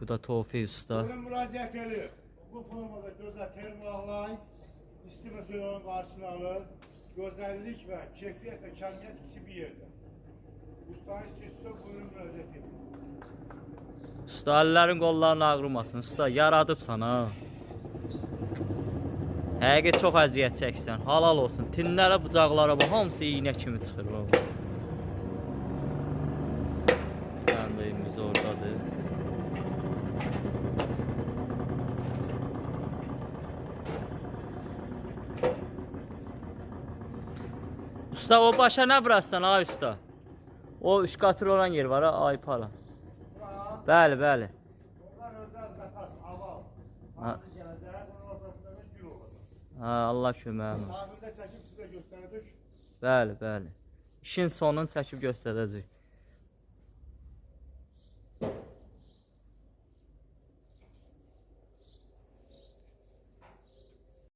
Bu da Tofiq usta. Buyurun müraciət edin. Bu formada gözəl termalay, istimə suyunun qarşısını alır. Gözəllik və keyfiyyət və kəmiyyət ikisi bir yerdə. Ustanın istəyirsə buyurun müraciət edin. Usta əllərin qolların ağrımasın. Usta yaradıbsan ha. Həqiqət çox əziyyət çəksən. Halal olsun. Tinlərə, bucaqlara bax, hamısı iynə kimi çıxır. Kəndimiz oradadır. Usta o başa nə vurarsan ay usta? O üç qatır olan yer var ha, ay pala. Bəli, bəli. Onlar özəl zakas, aval. Ha. Hazır gələcək, bunun ortasında da gül olacaq. Ha, Allah köməyim. Tabirdə çəkib sizə göstərdik. Bəli, bəli. İşin sonunu çəkib göstərəcək.